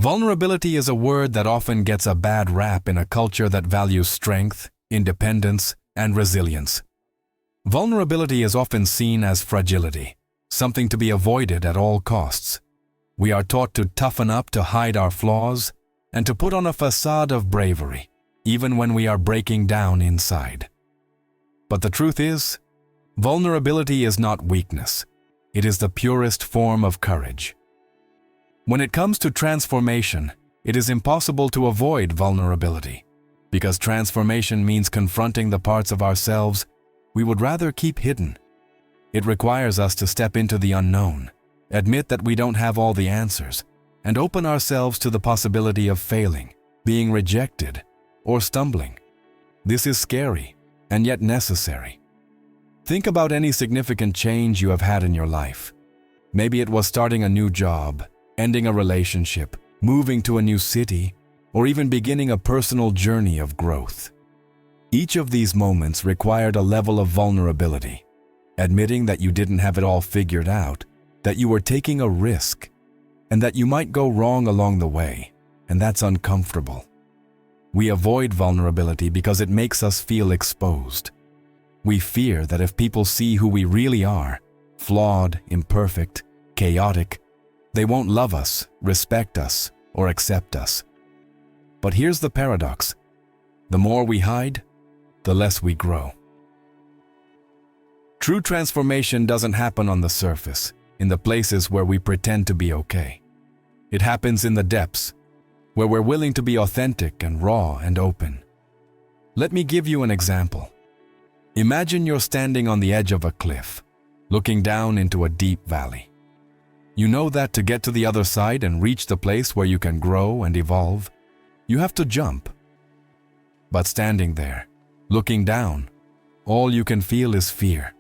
Vulnerability is a word that often gets a bad rap in a culture that values strength, independence, and resilience. Vulnerability is often seen as fragility, something to be avoided at all costs. We are taught to toughen up to hide our flaws and to put on a facade of bravery, even when we are breaking down inside. But the truth is, vulnerability is not weakness. It is the purest form of courage. When it comes to transformation, it is impossible to avoid vulnerability, because transformation means confronting the parts of ourselves we would rather keep hidden. It requires us to step into the unknown, admit that we don't have all the answers, and open ourselves to the possibility of failing, being rejected, or stumbling. This is scary, and yet necessary. Think about any significant change you have had in your life. Maybe it was starting a new job, ending a relationship, moving to a new city, or even beginning a personal journey of growth. Each of these moments required a level of vulnerability, admitting that you didn't have it all figured out, that you were taking a risk, and that you might go wrong along the way, and that's uncomfortable. We avoid vulnerability because it makes us feel exposed. We fear that if people see who we really are, flawed, imperfect, chaotic, they won't love us, respect us, or accept us. But here's the paradox. The more we hide, the less we grow. True transformation doesn't happen on the surface, in the places where we pretend to be okay. It happens in the depths, where we're willing to be authentic and raw and open. Let me give you an example. Imagine you're standing on the edge of a cliff, looking down into a deep valley. You know that to get to the other side and reach the place where you can grow and evolve, you have to jump. But standing there, looking down, all you can feel is fear.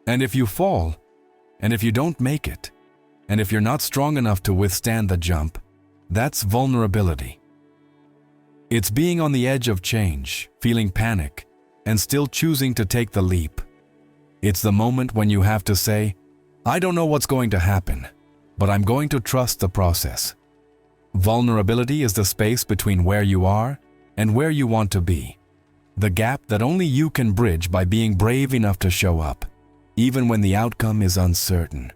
And if you fall, and if you don't make it, and if you're not strong enough to withstand the jump, that's vulnerability. It's being on the edge of change, feeling panic, and still choosing to take the leap. It's the moment when you have to say, I don't know what's going to happen, but I'm going to trust the process. Vulnerability is the space between where you are and where you want to be. The gap that only you can bridge by being brave enough to show up, even when the outcome is uncertain.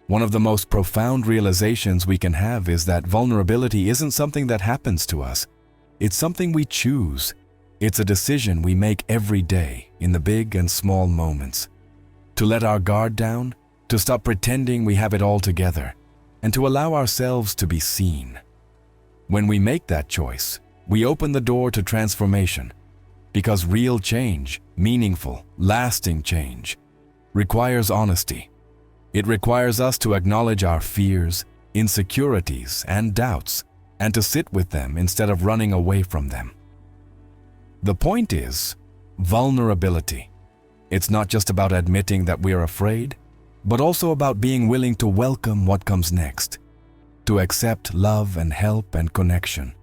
One of the most profound realizations we can have is that vulnerability isn't something that happens to us. It's something we choose. It's a decision we make every day in the big and small moments. To let our guard down, to stop pretending we have it all together, and to allow ourselves to be seen. When we make that choice, we open the door to transformation, because real change, meaningful, lasting change, requires honesty. It requires us to acknowledge our fears, insecurities, and doubts, and to sit with them instead of running away from them. The point is, vulnerability. It's not just about admitting that we're afraid, but also about being willing to welcome what comes next, to accept love and help and connection.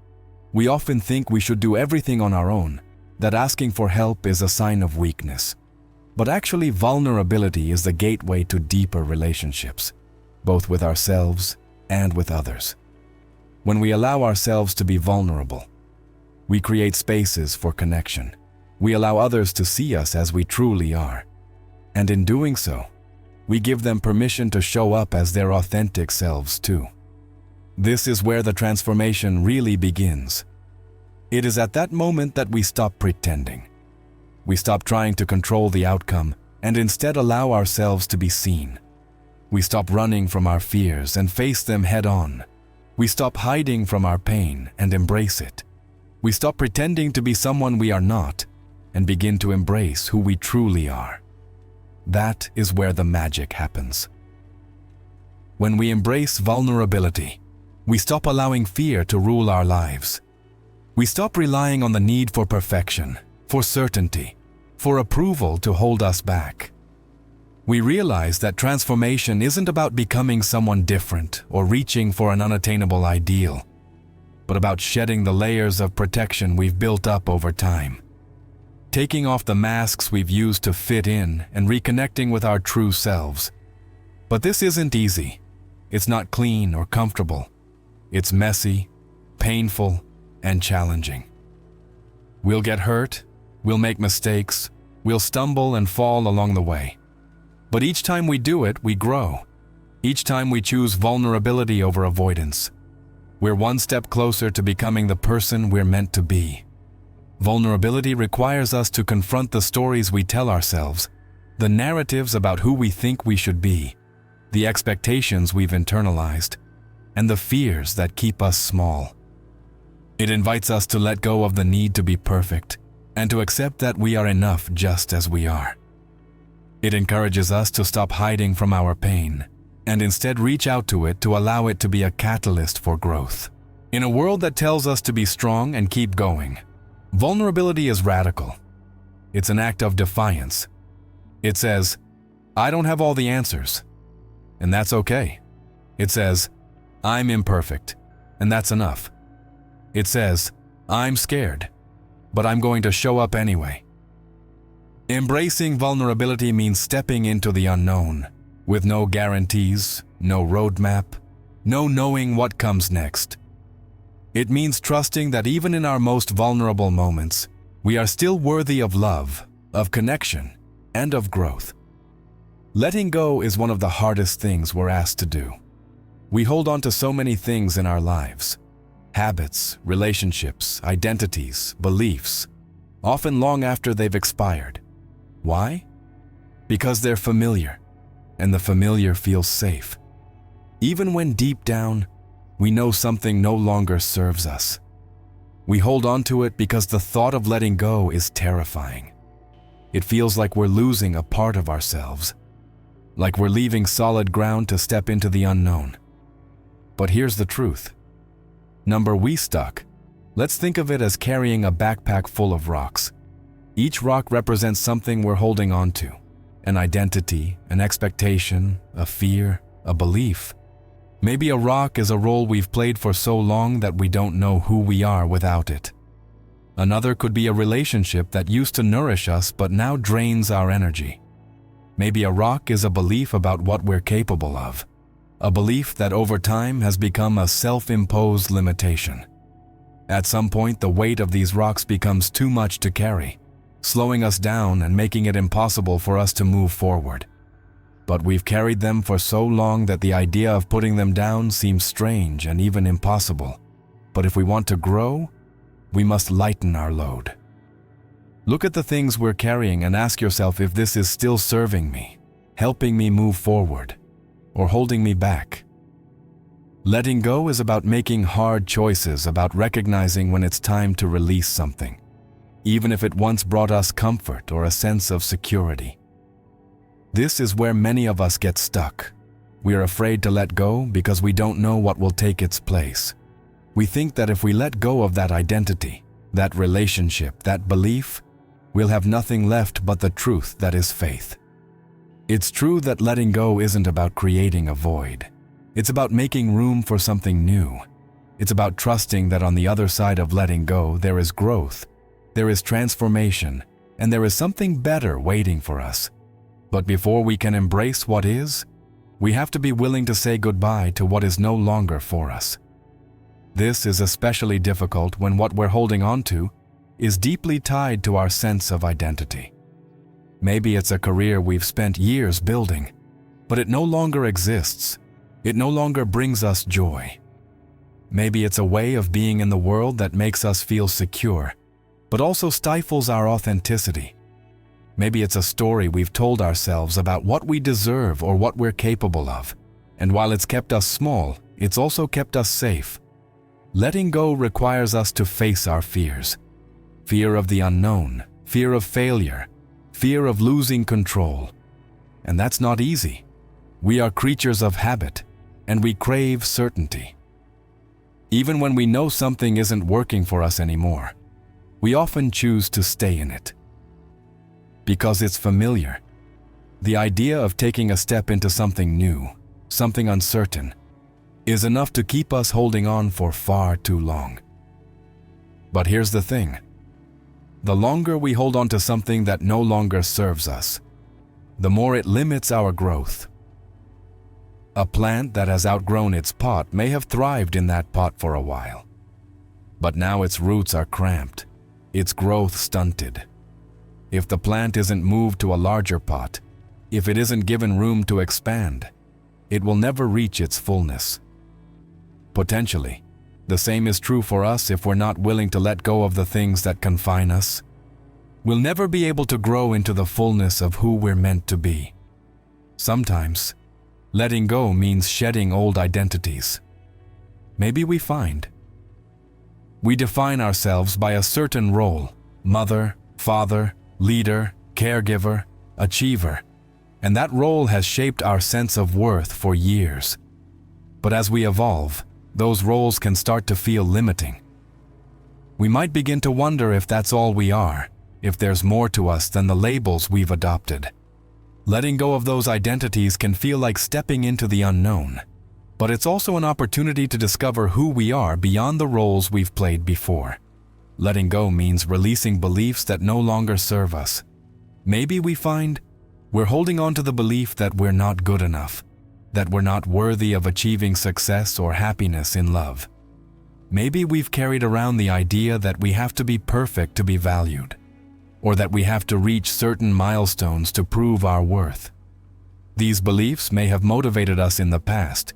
We often think we should do everything on our own, that asking for help is a sign of weakness. But actually, vulnerability is the gateway to deeper relationships, both with ourselves and with others. When we allow ourselves to be vulnerable, we create spaces for connection. We allow others to see us as we truly are. And in doing so, we give them permission to show up as their authentic selves too. This is where the transformation really begins. It is at that moment that we stop pretending. We stop trying to control the outcome and instead allow ourselves to be seen. We stop running from our fears and face them head on. We stop hiding from our pain and embrace it. We stop pretending to be someone we are not and begin to embrace who we truly are. That is where the magic happens. When we embrace vulnerability, we stop allowing fear to rule our lives. We stop relying on the need for perfection, for certainty, for approval to hold us back. We realize that transformation isn't about becoming someone different or reaching for an unattainable ideal, but about shedding the layers of protection we've built up over time. Taking off the masks we've used to fit in and reconnecting with our true selves. But this isn't easy. It's not clean or comfortable. It's messy, painful, and challenging. We'll get hurt, we'll make mistakes, we'll stumble and fall along the way. But each time we do it, we grow. Each time we choose vulnerability over avoidance, we're one step closer to becoming the person we're meant to be. Vulnerability requires us to confront the stories we tell ourselves, the narratives about who we think we should be, the expectations we've internalized, and the fears that keep us small. It invites us to let go of the need to be perfect and to accept that we are enough just as we are. It encourages us to stop hiding from our pain and instead reach out to it to allow it to be a catalyst for growth. In a world that tells us to be strong and keep going, vulnerability is radical. It's an act of defiance. It says, I don't have all the answers, and that's okay. It says, I'm imperfect, and that's enough. It says, I'm scared, but I'm going to show up anyway. Embracing vulnerability means stepping into the unknown, with no guarantees, no roadmap, no knowing what comes next. It means trusting that even in our most vulnerable moments, we are still worthy of love, of connection, and of growth. Letting go is one of the hardest things we're asked to do. We hold on to so many things in our lives: habits, relationships, identities, beliefs, often long after they've expired. Why? Because they're familiar, and the familiar feels safe. Even when deep down, we know something no longer serves us. We hold on to it because the thought of letting go is terrifying. It feels like we're losing a part of ourselves, like we're leaving solid ground to step into the unknown. But here's the truth. We stuck. Let's think of it as carrying a backpack full of rocks. Each rock represents something we're holding on to: an identity, an expectation, a fear, a belief. Maybe a rock is a role we've played for so long that we don't know who we are without it. Another could be a relationship that used to nourish us but now drains our energy. Maybe a rock is a belief about what we're capable of, a belief that over time has become a self-imposed limitation. At some point, the weight of these rocks becomes too much to carry, slowing us down and making it impossible for us to move forward. But we've carried them for so long that the idea of putting them down seems strange and even impossible. But if we want to grow, we must lighten our load. Look at the things we're carrying and ask yourself if this is still serving me, helping me move forward, or holding me back. Letting go is about making hard choices, about recognizing when it's time to release something, even if it once brought us comfort or a sense of security. This is where many of us get stuck. We are afraid to let go because we don't know what will take its place. We think that if we let go of that identity, that relationship, that belief, we'll have nothing left but the truth that is faith. It's true that letting go isn't about creating a void. It's about making room for something new. It's about trusting that on the other side of letting go, there is growth, there is transformation, and there is something better waiting for us. But before we can embrace what is, we have to be willing to say goodbye to what is no longer for us. This is especially difficult when what we're holding on to is deeply tied to our sense of identity. Maybe it's a career we've spent years building, but it no longer exists. It no longer brings us joy. Maybe it's a way of being in the world that makes us feel secure, but also stifles our authenticity. Maybe it's a story we've told ourselves about what we deserve or what we're capable of, and while it's kept us small, it's also kept us safe. Letting go requires us to face our fears. Fear of the unknown, fear of failure, fear of losing control. And that's not easy. We are creatures of habit, and we crave certainty. Even when we know something isn't working for us anymore, we often choose to stay in it. Because it's familiar. The idea of taking a step into something new, something uncertain, is enough to keep us holding on for far too long. But here's the thing. The longer we hold on to something that no longer serves us, the more it limits our growth. A plant that has outgrown its pot may have thrived in that pot for a while. But now its roots are cramped, its growth stunted. If the plant isn't moved to a larger pot, if it isn't given room to expand, it will never reach its fullness. Potentially, the same is true for us if we're not willing to let go of the things that confine us. We'll never be able to grow into the fullness of who we're meant to be. Sometimes, letting go means shedding old identities. Maybe we define ourselves by a certain role: mother, father, leader, caregiver, achiever, and that role has shaped our sense of worth for years. But as we evolve, those roles can start to feel limiting. We might begin to wonder if that's all we are, if there's more to us than the labels we've adopted. Letting go of those identities can feel like stepping into the unknown, but it's also an opportunity to discover who we are beyond the roles we've played before. Letting go means releasing beliefs that no longer serve us. Maybe we find we're holding on to the belief that we're not good enough, that we're not worthy of achieving success or happiness in love. Maybe we've carried around the idea that we have to be perfect to be valued, or that we have to reach certain milestones to prove our worth. These beliefs may have motivated us in the past,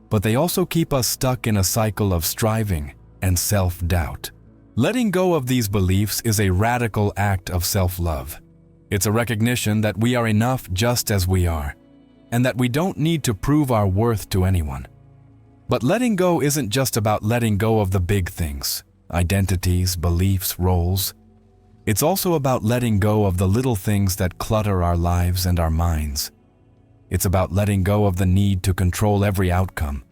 but they also keep us stuck in a cycle of striving and self-doubt. Letting go of these beliefs is a radical act of self-love. It's a recognition that we are enough just as we are, and that we don't need to prove our worth to anyone. But letting go isn't just about letting go of the big things, identities, beliefs, roles. It's also about letting go of the little things that clutter our lives and our minds. It's about letting go of the need to control every outcome,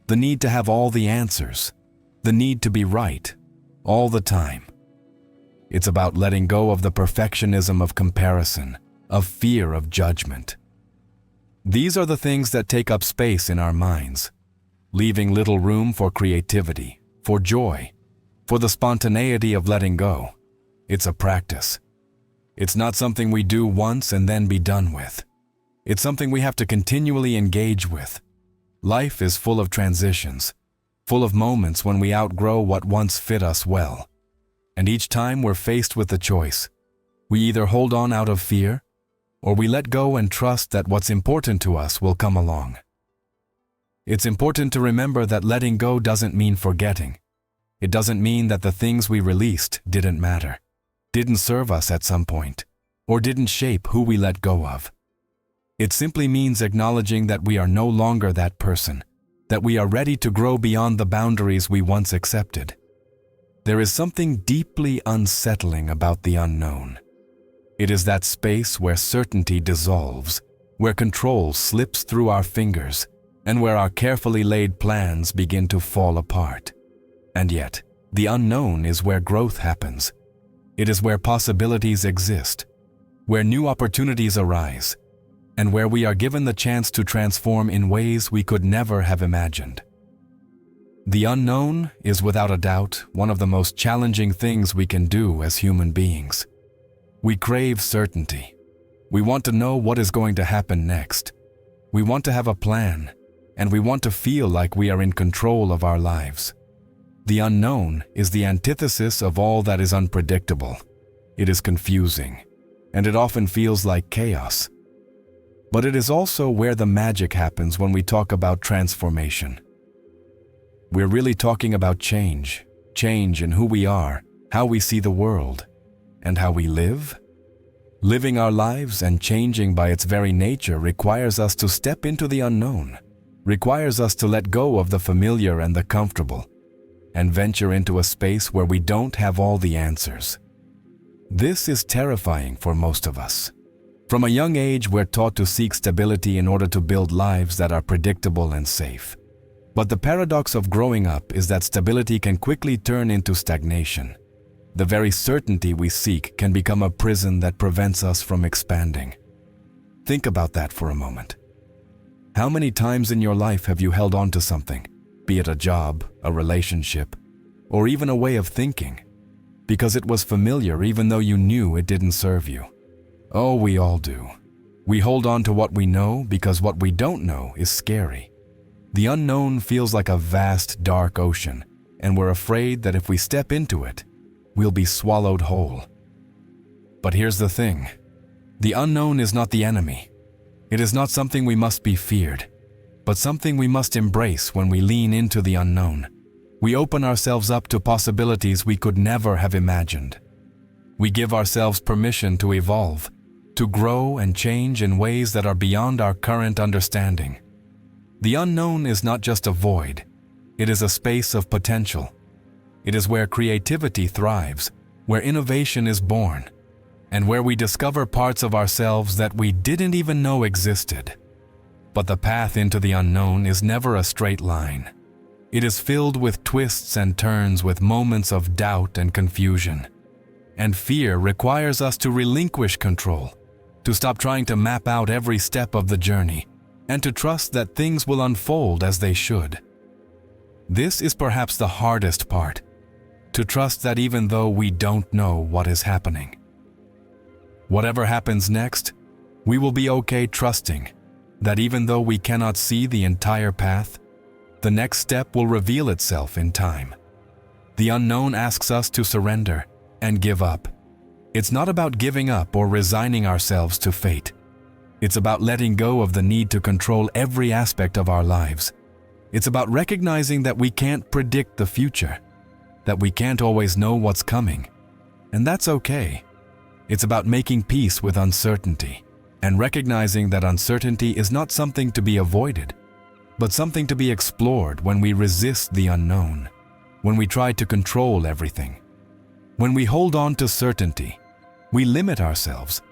the need to have all the answers, the need to be right all the time. It's about letting go of the perfectionism of comparison, of fear of judgment. These are the things that take up space in our minds, leaving little room for creativity, for joy, for the spontaneity of letting go. It's a practice. It's not something we do once and then be done with. It's something we have to continually engage with. Life is full of transitions, full of moments when we outgrow what once fit us well. And each time we're faced with the choice, we either hold on out of fear, or we let go and trust that what's important to us will come along. It's important to remember that letting go doesn't mean forgetting. It doesn't mean that the things we released didn't matter, didn't serve us at some point, or didn't shape who we let go of. It simply means acknowledging that we are no longer that person, that we are ready to grow beyond the boundaries we once accepted. There is something deeply unsettling about the unknown. It is that space where certainty dissolves, where control slips through our fingers, and where our carefully laid plans begin to fall apart. And yet, the unknown is where growth happens. It is where possibilities exist, where new opportunities arise, and where we are given the chance to transform in ways we could never have imagined. The unknown is without a doubt one of the most challenging things we can do as human beings. We crave certainty. We want to know what is going to happen next. We want to have a plan, and we want to feel like we are in control of our lives. The unknown is the antithesis of all that is unpredictable. It is confusing, and it often feels like chaos. But it is also where the magic happens when we talk about transformation. We're really talking about change in who we are, how we see the world, and how we live. Living our lives and changing by its very nature requires us to step into the unknown, requires us to let go of the familiar and the comfortable, and venture into a space where we don't have all the answers. This is terrifying for most of us. From a young age, we're taught to seek stability in order to build lives that are predictable and safe. But the paradox of growing up is that stability can quickly turn into stagnation. The very certainty we seek can become a prison that prevents us from expanding. Think about that for a moment. How many times in your life have you held on to something, be it a job, a relationship, or even a way of thinking, because it was familiar even though you knew it didn't serve you? Oh, we all do. We hold on to what we know because what we don't know is scary. The unknown feels like a vast, dark ocean, and we're afraid that if we step into it, we'll be swallowed whole. But here's the thing. The unknown is not the enemy. It is not something we must be feared, but something we must embrace when we lean into the unknown. We open ourselves up to possibilities we could never have imagined. We give ourselves permission to evolve, to grow and change in ways that are beyond our current understanding. The unknown is not just a void. It is a space of potential. It is where creativity thrives, where innovation is born, and where we discover parts of ourselves that we didn't even know existed. But the path into the unknown is never a straight line. It is filled with twists and turns, with moments of doubt and confusion. And fear requires us to relinquish control, to stop trying to map out every step of the journey, and to trust that things will unfold as they should. This is perhaps the hardest part, to trust that even though we don't know what is happening, whatever happens next, we will be okay trusting that even though we cannot see the entire path, the next step will reveal itself in time. The unknown asks us to surrender and give up. It's not about giving up or resigning ourselves to fate. It's about letting go of the need to control every aspect of our lives. It's about recognizing that we can't predict the future, that we can't always know what's coming, and that's okay. It's about making peace with uncertainty and recognizing that uncertainty is not something to be avoided, but something to be explored when we resist the unknown, when we try to control everything. When we hold on to certainty, we limit ourselves.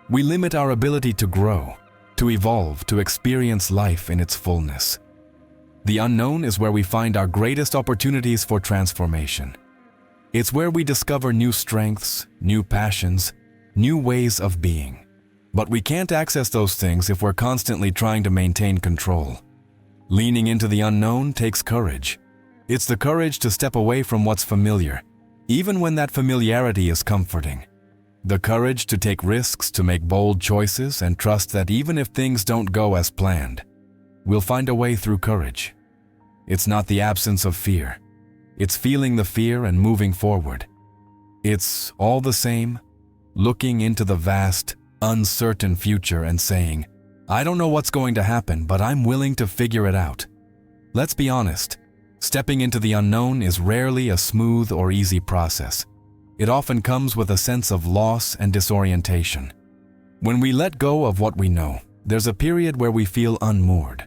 We limit our ability to grow, to evolve, to experience life in its fullness. The unknown is where we find our greatest opportunities for transformation. It's where we discover new strengths, new passions, new ways of being. But we can't access those things if we're constantly trying to maintain control. Leaning into the unknown takes courage. It's the courage to step away from what's familiar, even when that familiarity is comforting. The courage to take risks, to make bold choices, and trust that even if things don't go as planned, we'll find a way through courage. It's not the absence of fear. It's feeling the fear and moving forward. It's all the same, looking into the vast, uncertain future and saying, I don't know what's going to happen, but I'm willing to figure it out. Let's be honest, stepping into the unknown is rarely a smooth or easy process. It often comes with a sense of loss and disorientation. When we let go of what we know, there's a period where we feel unmoored,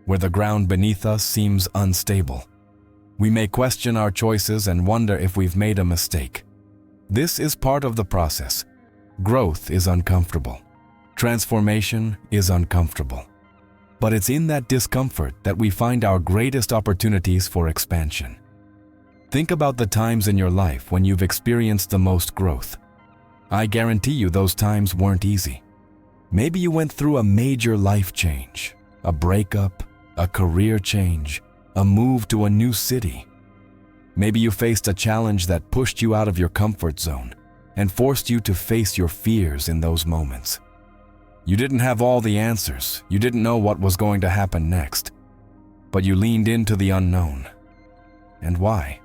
where the ground beneath us seems unstable. We may question our choices and wonder if we've made a mistake. This is part of the process. Growth is uncomfortable. Transformation is uncomfortable. But it's in that discomfort that we find our greatest opportunities for expansion. Think about the times in your life when you've experienced the most growth. I guarantee you those times weren't easy. Maybe you went through a major life change, a breakup, a career change, a move to a new city. Maybe you faced a challenge that pushed you out of your comfort zone and forced you to face your fears in those moments. You didn't have all the answers. You didn't know what was going to happen next. But you leaned into the unknown. And why?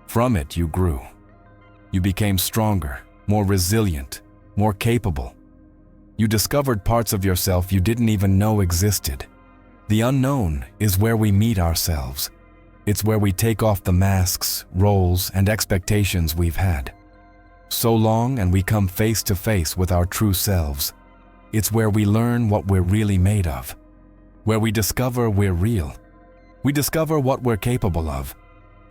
From it, you grew. You became stronger, more resilient, more capable. You discovered parts of yourself you didn't even know existed. The unknown is where we meet ourselves. It's where we take off the masks, roles, and expectations we've had so long, and we come face to face with our true selves. It's where we learn what we're really made of, where we discover we're real. We discover what we're capable of,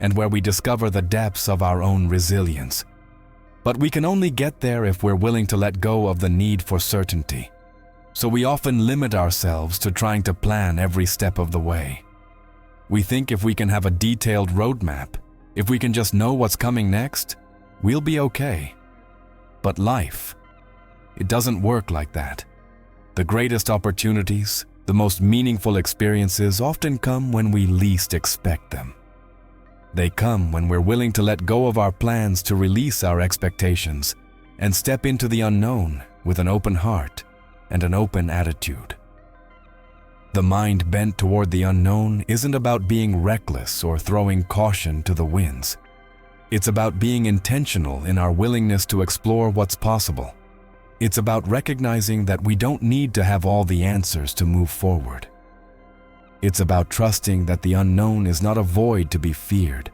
and where we discover the depths of our own resilience. But we can only get there if we're willing to let go of the need for certainty. So we often limit ourselves to trying to plan every step of the way. We think if we can have a detailed roadmap, if we can just know what's coming next, we'll be okay. But life, it doesn't work like that. The greatest opportunities, the most meaningful experiences often come when we least expect them. They come when we're willing to let go of our plans, to release our expectations, and step into the unknown with an open heart and an open attitude. The mind bent toward the unknown isn't about being reckless or throwing caution to the winds. It's about being intentional in our willingness to explore what's possible. It's about recognizing that we don't need to have all the answers to move forward. It's about trusting that the unknown is not a void to be feared,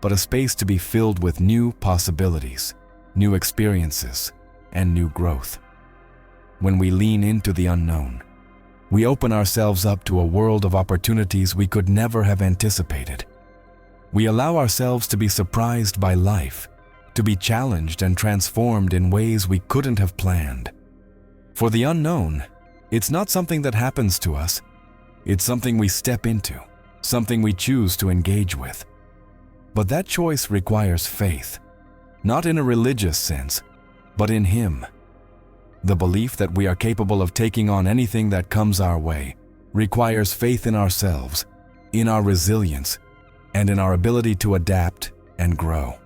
but a space to be filled with new possibilities, new experiences, and new growth. When we lean into the unknown, we open ourselves up to a world of opportunities we could never have anticipated. We allow ourselves to be surprised by life, to be challenged and transformed in ways we couldn't have planned. For the unknown, it's not something that happens to us. It's something we step into, something we choose to engage with. But that choice requires faith, not in a religious sense, but in Him. The belief that we are capable of taking on anything that comes our way requires faith in ourselves, in our resilience, and in our ability to adapt and grow.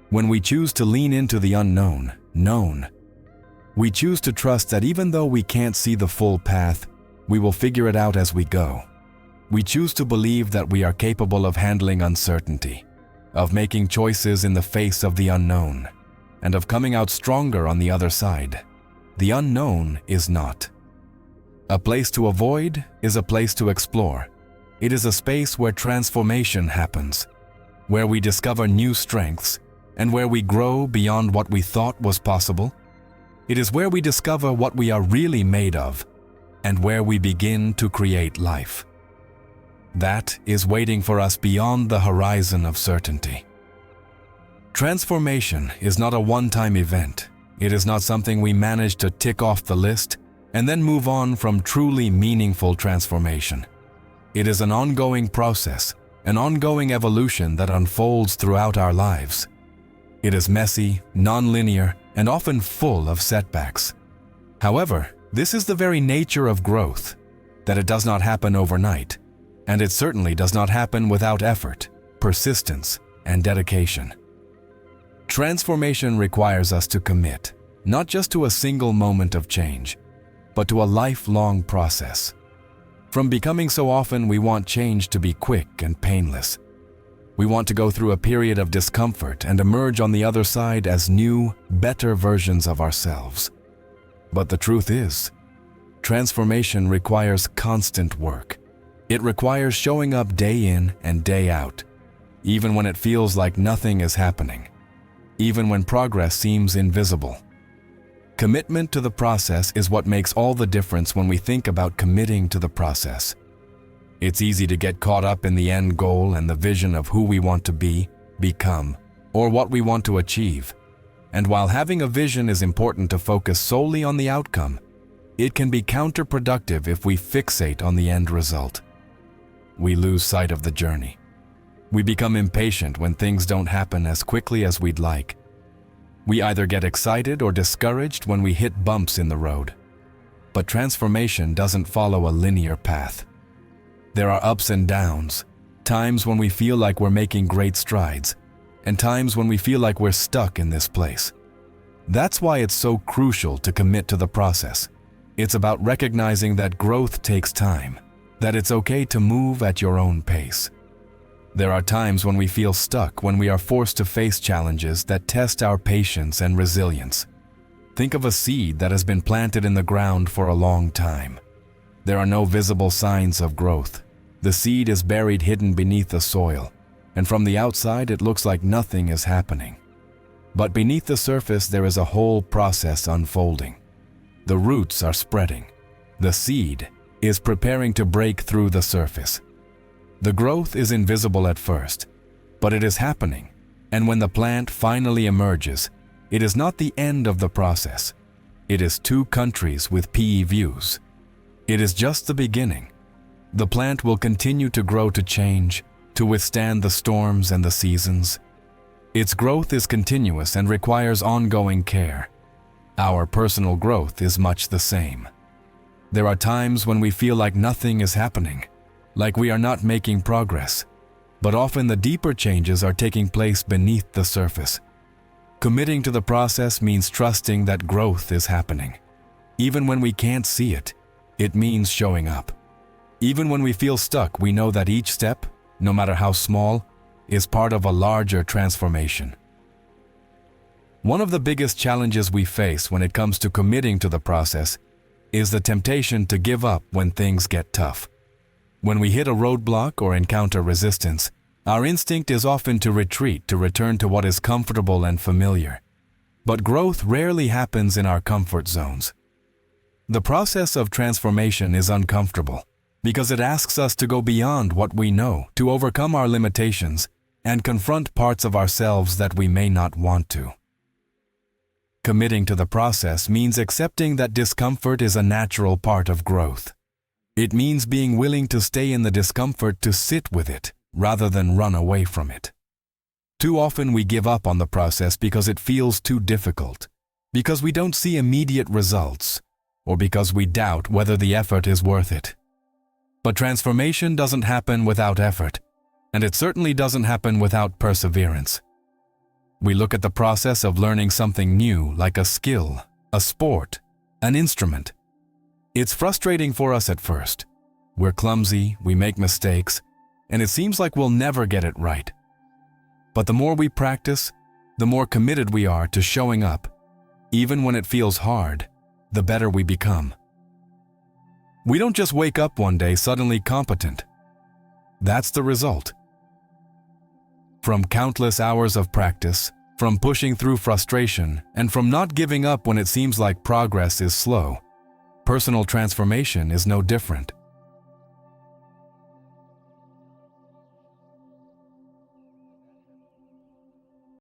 When we choose to lean into the unknown, we choose to trust that even though we can't see the full path, we will figure it out as we go. We choose to believe that we are capable of handling uncertainty, of making choices in the face of the unknown, and of coming out stronger on the other side. The unknown is not a place to avoid, is a place to explore. It is a space where transformation happens, where we discover new strengths, and where we grow beyond what we thought was possible. It is where we discover what we are really made of, and where we begin to create life. That is waiting for us beyond the horizon of certainty. Transformation is not a one-time event. It is not something we manage to tick off the list and then move on from truly meaningful transformation. It is an ongoing process, an ongoing evolution that unfolds throughout our lives. It is messy, non-linear, and often full of setbacks. However, this is the very nature of growth, that it does not happen overnight, and it certainly does not happen without effort, persistence, and dedication. Transformation requires us to commit, not just to a single moment of change, but to a lifelong process. From becoming so often, we want change to be quick and painless. We want to go through a period of discomfort and emerge on the other side as new, better versions of ourselves. But the truth is, transformation requires constant work. It requires showing up day in and day out, even when it feels like nothing is happening, even when progress seems invisible. Commitment to the process is what makes all the difference when we think about committing to the process. It's easy to get caught up in the end goal and the vision of who we want to be, become, or what we want to achieve. And while having a vision is important to focus solely on the outcome, it can be counterproductive if we fixate on the end result. We lose sight of the journey. We become impatient when things don't happen as quickly as we'd like. We either get excited or discouraged when we hit bumps in the road. But transformation doesn't follow a linear path. There are ups and downs, times when we feel like we're making great strides, and times when we feel like we're stuck in this place. That's why it's so crucial to commit to the process. It's about recognizing that growth takes time, that it's okay to move at your own pace. There are times when we feel stuck, when we are forced to face challenges that test our patience and resilience. Think of a seed that has been planted in the ground for a long time. There are no visible signs of growth. The seed is buried hidden beneath the soil, and from the outside it looks like nothing is happening. But beneath the surface there is a whole process unfolding. The roots are spreading. The seed is preparing to break through the surface. The growth is invisible at first, but it is happening, and when the plant finally emerges, it is not the end of the process. It is 2 countries with PE views. It is just the beginning. The plant will continue to grow, to change, to withstand the storms and the seasons. Its growth is continuous and requires ongoing care. Our personal growth is much the same. There are times when we feel like nothing is happening, like we are not making progress, but often the deeper changes are taking place beneath the surface. Committing to the process means trusting that growth is happening. Even when we can't see it, it means showing up. Even when we feel stuck, we know that each step, no matter how small, is part of a larger transformation. One of the biggest challenges we face when it comes to committing to the process is the temptation to give up when things get tough. When we hit a roadblock or encounter resistance, our instinct is often to retreat, to return to what is comfortable and familiar. But growth rarely happens in our comfort zones. The process of transformation is uncomfortable because it asks us to go beyond what we know, to overcome our limitations, and confront parts of ourselves that we may not want to. Committing to the process means accepting that discomfort is a natural part of growth. It means being willing to stay in the discomfort, to sit with it, rather than run away from it. Too often we give up on the process because it feels too difficult, because we don't see immediate results, or because we doubt whether the effort is worth it. But transformation doesn't happen without effort, and it certainly doesn't happen without perseverance. We look at the process of learning something new like a skill, a sport, an instrument. It's frustrating for us at first. We're clumsy, we make mistakes, and it seems like we'll never get it right. But the more we practice, the more committed we are to showing up. Even when it feels hard, the better we become. We don't just wake up one day suddenly competent. That's the result. From countless hours of practice, from pushing through frustration, and from not giving up when it seems like progress is slow, personal transformation is no different.